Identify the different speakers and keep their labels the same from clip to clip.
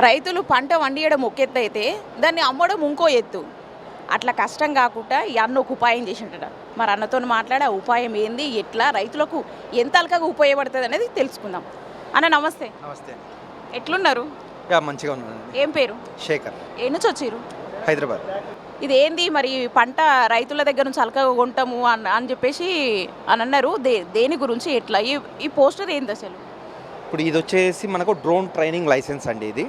Speaker 1: రైతులు పంట వండియడం ఒక ఎత్తు అయితే దాన్ని అమ్మడం ఇంకో ఎత్తు. అట్లా కష్టం కాకుండా ఈ అన్న ఒక ఉపాయం చేసిండట. మరి అన్నతో మాట్లాడి ఆ ఉపాయం ఏంది, ఎట్లా రైతులకు ఎంత అలకగా ఉపయోగపడుతుంది అనేది తెలుసుకుందాం. అన్న నమస్తే.
Speaker 2: నమస్తే.
Speaker 1: ఎట్లున్నారు?
Speaker 2: మంచిగా ఉన్నాను.
Speaker 1: ఏం పేరు?
Speaker 2: శేఖర్.
Speaker 1: ఏ నుంచి వచ్చారు?
Speaker 2: హైదరాబాద్.
Speaker 1: ఇది ఏంది మరి పంట రైతుల దగ్గర నుంచి అలకగా కొంటాము అని చెప్పేసి అని అన్నారు. దేని గురించి ఎట్లా ఈ పోస్టర్ ఏంది అసలు?
Speaker 2: ఇప్పుడు ఇది వచ్చేసి మనకు డ్రోన్ ట్రైనింగ్ లైసెన్స్ అండి. ఇది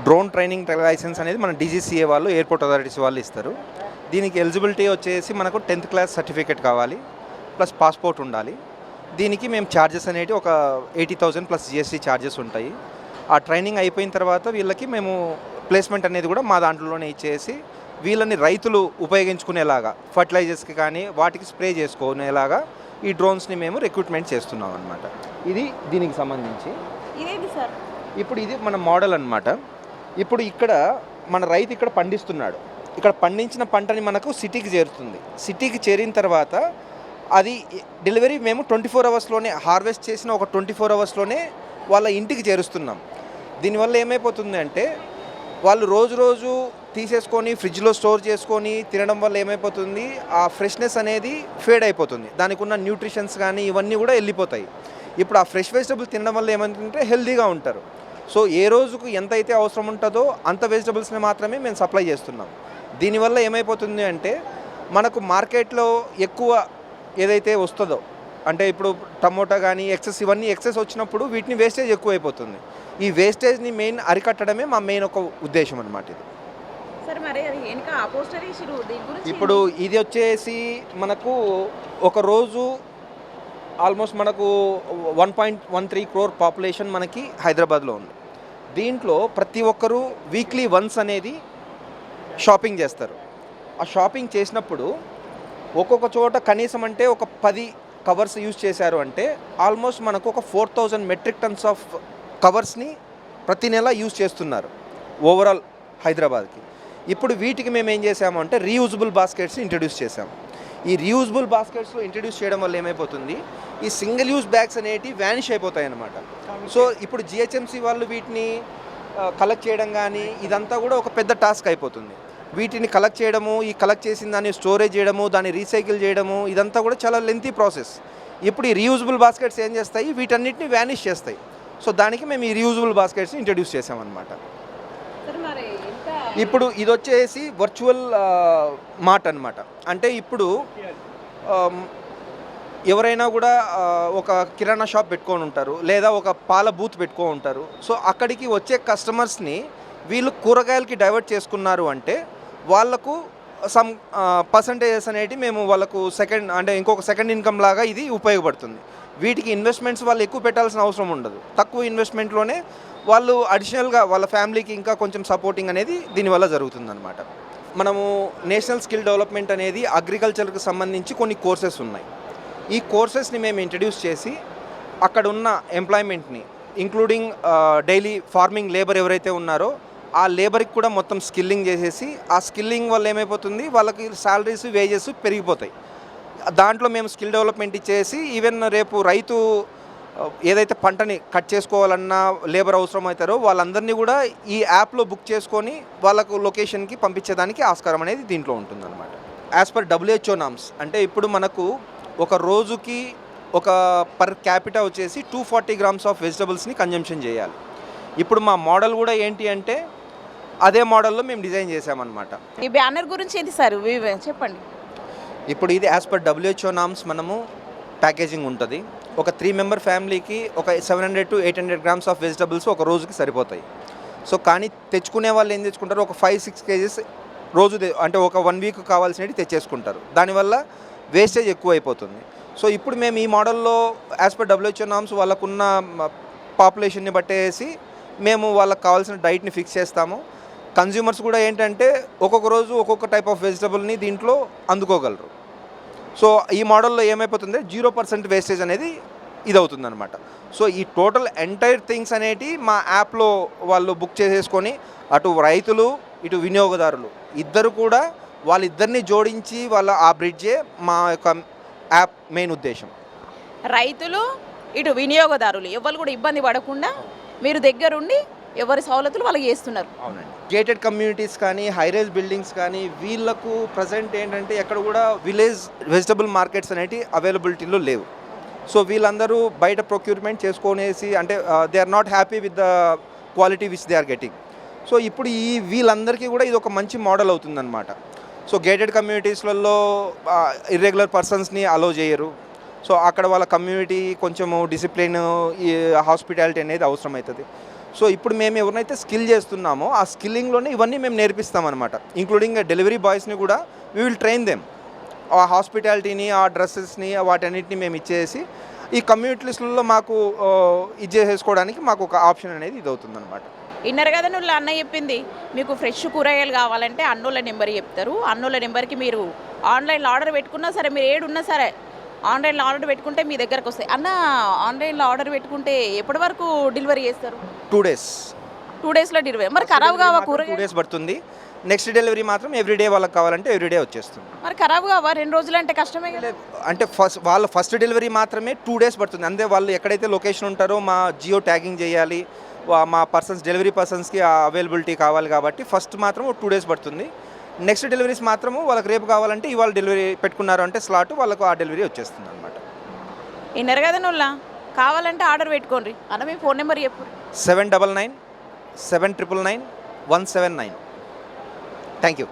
Speaker 2: డ్రోన్ ట్రైనింగ్ లైసెన్స్ అనేది మన డీజీసీఏ వాళ్ళు, ఎయిర్పోర్ట్ అథారిటీస్ వాళ్ళు ఇస్తారు. దీనికి ఎలిజిబిలిటీ వచ్చేసి మనకు 10th క్లాస్ సర్టిఫికేట్ కావాలి, ప్లస్ పాస్పోర్ట్ ఉండాలి. దీనికి మేము ఛార్జెస్ అనేవి ఒక 80,000 ప్లస్ జిఎస్టీ ఛార్జెస్ ఉంటాయి. ఆ ట్రైనింగ్ అయిపోయిన తర్వాత వీళ్ళకి మేము ప్లేస్మెంట్ అనేది కూడా మా దాంట్లోనే ఇచ్చేసి వీళ్ళని రైతులు ఉపయోగించుకునేలాగా, ఫర్టిలైజర్స్కి కానీ వాటికి స్ప్రే చేసుకునేలాగా ఈ డ్రోన్స్ని మేము రిక్రూట్మెంట్ చేస్తున్నాం అనమాట. ఇది దీనికి సంబంధించి
Speaker 1: ఇదేంటి సార్?
Speaker 2: ఇప్పుడు ఇది మన మోడల్ అనమాట. ఇప్పుడు ఇక్కడ మన రైతు ఇక్కడ పండిస్తున్నాడు. ఇక్కడ పండించిన పంటని మనకు సిటీకి చేరుతుంది. సిటీకి చేరిన తర్వాత అది డెలివరీ మేము 24 అవర్స్లోనే, హార్వెస్ట్ చేసిన ఒక 24 అవర్స్లోనే వాళ్ళ ఇంటికి చేరుస్తున్నాం. దీనివల్ల ఏమైపోతుంది అంటే వాళ్ళు రోజు తీసేసుకొని ఫ్రిడ్జ్లో స్టోర్ చేసుకొని తినడం వల్ల ఏమైపోతుంది, ఆ ఫ్రెష్నెస్ అనేది ఫేడ్ అయిపోతుంది. దానికి ఉన్న న్యూట్రిషన్స్ కానీ ఇవన్నీ కూడా వెళ్ళిపోతాయి. ఇప్పుడు ఆ ఫ్రెష్ వెజిటబుల్ తినడం వల్ల ఏమంటుంటే హెల్తీగా ఉంటారు. సో ఏ రోజుకు ఎంత అయితే అవసరం ఉంటుందో అంత వెజిటబుల్స్ని మాత్రమే మేము సప్లై చేస్తున్నాం. దీనివల్ల ఏమైపోతుంది అంటే మనకు మార్కెట్లో ఎక్కువ ఏదైతే వస్తుందో, అంటే ఇప్పుడు టమోటా కానీ ఎక్సెస్, ఇవన్నీ ఎక్సెస్ వచ్చినప్పుడు వీటిని వేస్టేజ్ ఎక్కువైపోతుంది. ఈ వేస్టేజ్ని మెయిన్ అరికట్టడమే మా మెయిన్ ఒక ఉద్దేశం అనమాట. ఇది ఇప్పుడు ఇది వచ్చేసి మనకు ఒక రోజు ఆల్మోస్ట్ మనకు 1.13 crore పాపులేషన్ మనకి హైదరాబాద్లో ఉంది. దీంట్లో ప్రతి ఒక్కరూ వీక్లీ వన్స్ అనేది షాపింగ్ చేస్తారు. ఆ షాపింగ్ చేసినప్పుడు ఒక్కొక్క చోట కనీసం అంటే ఒక 10 కవర్స్ యూజ్ చేశారు అంటే ఆల్మోస్ట్ మనకు ఒక 4,000 మెట్రిక్ టన్స్ ఆఫ్ కవర్స్ని ప్రతి నెల యూజ్ చేస్తున్నారు ఓవరాల్ హైదరాబాద్కి. ఇప్పుడు వీటికి మేము ఏం చేసాము అంటే రీయూజబుల్ బాస్కెట్స్ ఇంట్రడ్యూస్ చేసాము. ఈ రీయూజబుల్ బాస్కెట్స్లో ఇంట్రడ్యూస్ చేయడం వల్ల ఏమైపోతుంది, ఈ సింగిల్ యూజ్ బ్యాగ్స్ అనేవి వ్యానిష్ అయిపోతాయి అన్నమాట. సో ఇప్పుడు జిహెచ్ఎంసీ వాళ్ళు వీటిని కలెక్ట్ చేయడం కానీ ఇదంతా కూడా ఒక పెద్ద టాస్క్ అయిపోతుంది. వీటిని కలెక్ట్ చేయడము, ఈ కలెక్ట్ చేసిన దాన్ని స్టోరేజ్ చేయడము, దాన్ని రీసైకిల్ చేయడము, ఇదంతా కూడా చాలా లెంతీ ప్రాసెస్. ఇప్పుడు ఈ రీయూజబుల్ బాస్కెట్స్ ఏం చేస్తాయి, వీటన్నిటిని వ్యానిష్ చేస్తాయి. సో దానికి మేము ఈ రీయూజబుల్ బాస్కెట్స్ని ఇంట్రడ్యూస్ చేసామన్నమాట. ఇప్పుడు ఇది వచ్చేసి వర్చువల్ మార్ట్ అనమాట. అంటే ఇప్పుడు ఎవరైనా కూడా ఒక కిరాణా షాప్ పెట్టుకొని ఉంటారు, లేదా ఒక పాల బూత్ పెట్టుకొని ఉంటారు. సో అక్కడికి వచ్చే కస్టమర్స్ని వీళ్ళు కూరగాయలకి డైవర్ట్ చేసుకున్నారు అంటే వాళ్ళకు సమ్ పర్సంటేజెస్ అనేవి మేము వాళ్ళకు ఇంకొక సెకండ్ ఇన్కమ్ లాగా ఇది ఉపయోగపడుతుంది. వీటికి ఇన్వెస్ట్మెంట్స్ వాళ్ళు ఎక్కువ పెట్టాల్సిన అవసరం ఉండదు. తక్కువ ఇన్వెస్ట్మెంట్లోనే వాళ్ళు అడిషనల్గా వాళ్ళ ఫ్యామిలీకి ఇంకా కొంచెం సపోర్టింగ్ అనేది దీనివల్ల జరుగుతుందన్నమాట. మనము నేషనల్ స్కిల్ డెవలప్మెంట్ అనేది అగ్రికల్చర్కి సంబంధించి కొన్ని కోర్సెస్ ఉన్నాయి. ఈ కోర్సెస్ని మేము ఇంట్రడ్యూస్ చేసి అక్కడ ఉన్న ఎంప్లాయ్మెంట్ని ఇంక్లూడింగ్ డైలీ ఫార్మింగ్ లేబర్ ఎవరైతే ఉన్నారో ఆ లేబర్కి కూడా మొత్తం స్కిల్లింగ్ చేసేసి, ఆ స్కిల్లింగ్ వల్ల ఏమైపోతుంది, వాళ్ళకి శాలరీస్, వేజెస్ పెరిగిపోతాయి. దాంట్లో మేము స్కిల్ డెవలప్మెంట్ ఇచ్చేసి ఈవెన్ రేపు రైతు ఏదైతే పంటని కట్ చేసుకోవాలన్నా లేబర్ అవసరం అవుతారో వాళ్ళందరినీ కూడా ఈ యాప్లో బుక్ చేసుకొని వాళ్ళకు లొకేషన్కి పంపించేదానికి ఆస్కారం అనేది దీంట్లో ఉంటుందన్నమాట. యాజ్ పర్ WHO నామ్స్ అంటే ఇప్పుడు మనకు ఒక రోజుకి ఒక పర్ క్యాపిటా వచ్చేసి 240 grams ఆఫ్ వెజిటబుల్స్ని కన్జంప్షన్ చేయాలి. ఇప్పుడు మా మోడల్ కూడా ఏంటి అంటే అదే మోడల్లో మేము డిజైన్ చేసామన్నమాట.
Speaker 1: ఈ బ్యానర్ గురించి ఏంటి సార్ చెప్పండి.
Speaker 2: ఇప్పుడు ఇది యాజ్ పర్ WHO నామ్స్ మనము ప్యాకేజింగ్ ఉంటుంది. ఒక 3 member ఫ్యామిలీకి ఒక 700 to 800 grams ఆఫ్ వెజిటబుల్స్ ఒక రోజుకి సరిపోతాయి. సో కానీ తెచ్చుకునే వాళ్ళు ఏం తెచ్చుకుంటారు, ఒక 5-6 kgs రోజు అంటే ఒక 1 week కావాల్సినవి తెచ్చేసుకుంటారు. దానివల్ల వేస్టేజ్ ఎక్కువ అయిపోతుంది. సో ఇప్పుడు మేము ఈ మోడల్లో యాజ్ పర్ WHO నామ్స్ వాళ్ళకున్న పాపులేషన్ని బట్టేసి మేము వాళ్ళకి కావాల్సిన డైట్ని ఫిక్స్ చేస్తాము. కన్జ్యూమర్స్ కూడా ఏంటంటే ఒక్కొక్క రోజు ఒక్కొక్క టైప్ ఆఫ్ వెజిటబుల్ని దీంట్లో అందుకోగలరు. సో ఈ మోడల్లో ఏమైపోతుంది, 0% వేస్టేజ్ అనేది ఇది అవుతుందన్నమాట. సో ఈ టోటల్ ఎంటైర్ థింగ్స్ అనేవి మా యాప్లో వాళ్ళు బుక్ చేసేసుకొని అటు రైతులు ఇటు వినియోగదారులు ఇద్దరు కూడా వాళ్ళిద్దరిని జోడించి వాళ్ళ ఆ బ్రిడ్జే మా యొక్క యాప్ మెయిన్ ఉద్దేశం.
Speaker 1: రైతులు ఇటు వినియోగదారులు ఎవరు కూడా ఇబ్బంది పడకుండా మీరు దగ్గరుండి ఎవరి సవలతులు వాళ్ళకి చేస్తున్నారు.
Speaker 2: అవునండి. గేటెడ్ కమ్యూనిటీస్ కానీ హైరైజ్ బిల్డింగ్స్ కానీ వీళ్ళకు ప్రజెంట్ ఏంటంటే ఎక్కడ కూడా విలేజ్ వెజిటబుల్ మార్కెట్స్ అనేవి అవైలబిలిటీలో లేవు. సో వీళ్ళందరూ బయట ప్రొక్యూర్మెంట్ చేసుకొనేసి అంటే they are not happy with the quality which they are getting. So ఇప్పుడు వీళ్ళందరికీ కూడా ఇది ఒక మంచి మోడల్ అవుతుందన్నమాట. సో గేటెడ్ కమ్యూనిటీస్లలో ఇర్రెగ్యులర్ పర్సన్స్ని అలో చేయరు. సో అక్కడ వాళ్ళ కమ్యూనిటీ కొంచెము డిసిప్లిన్ ఈ హాస్పిటాలిటీ అనేది అవసరం అవుతుంది. సో ఇప్పుడు మేము ఎవరినైతే స్కిల్ చేస్తున్నామో ఆ స్కిల్లింగ్లోనే ఇవన్నీ మేము నేర్పిస్తామన్నమాట. ఇంక్లూడింగ్ డెలివరీ బాయ్స్ని కూడా వీ విల్ ట్రైన్ దెమ్. ఆ హాస్పిటాలిటీని ఆ డ్రెస్సెస్ని వాటన్నిటిని మేము ఇచ్చేసి ఈ కమ్యూనిటీస్లలో మాకు ఇది చేసేసుకోవడానికి మాకు ఒక ఆప్షన్ అనేది ఇది అవుతుందన్నమాట.
Speaker 1: ఇన్నర్ కదా నువ్వు అన్న చెప్పింది, మీకు ఫ్రెష్ కూరగాయలు కావాలంటే అన్నోళ్ళ నెంబర్ చెప్తారు. అన్నోళ్ళ నెంబర్కి మీరు ఆన్లైన్లో ఆర్డర్ పెట్టుకున్నా సరే, మీరు ఏడున్నా సరే ఆన్లైన్లో ఆర్డర్ పెట్టుకుంటే మీ దగ్గరకు వస్తాయి. అన్న ఆన్లైన్లో ఆర్డర్ పెట్టుకుంటే ఎప్పటి వరకు డెలివరీ చేస్తారు?
Speaker 2: 2 days.
Speaker 1: 2 daysలో డెలివరీ. మరి ఖరాబ్ కావా కూరగాయలు?
Speaker 2: 2 days పడుతుంది. నెక్స్ట్ డెలివరీ మాత్రం ఎవ్రీడే వాళ్ళకి కావాలంటే ఎవ్రీడే వచ్చేస్తుంది.
Speaker 1: మరి ఖరాబ్ కావా? 2 రోజులు అంటే కష్టమే కదా.
Speaker 2: అంటే వాళ్ళ ఫస్ట్ డెలివరీ మాత్రమే 2 days పడుతుంది. అంతే వాళ్ళు ఎక్కడైతే లొకేషన్ ఉంటారో మా జియో ట్యాగింగ్ చేయాలి, మా పర్సన్స్ డెలివరీ పర్సన్స్కి అవైలబిలిటీ కావాలి కాబట్టి ఫస్ట్ మాత్రం 2 days పడుతుంది. నెక్స్ట్ డెలివరీస్ మాత్రము వాళ్ళకి రేపు కావాలంటే ఇవాళ డెలివరీ పెట్టుకున్నారు అంటే స్లాట్ వాళ్ళకు ఆ డెలివరీ వచ్చేస్తుంది అనమాట.
Speaker 1: ఇన్నర్ కదా నువ్వు కావాలంటే ఆర్డర్ పెట్టుకోండి. అన్న మీ ఫోన్ నెంబర్ చెప్పు.
Speaker 2: 799 799 179. Thank you.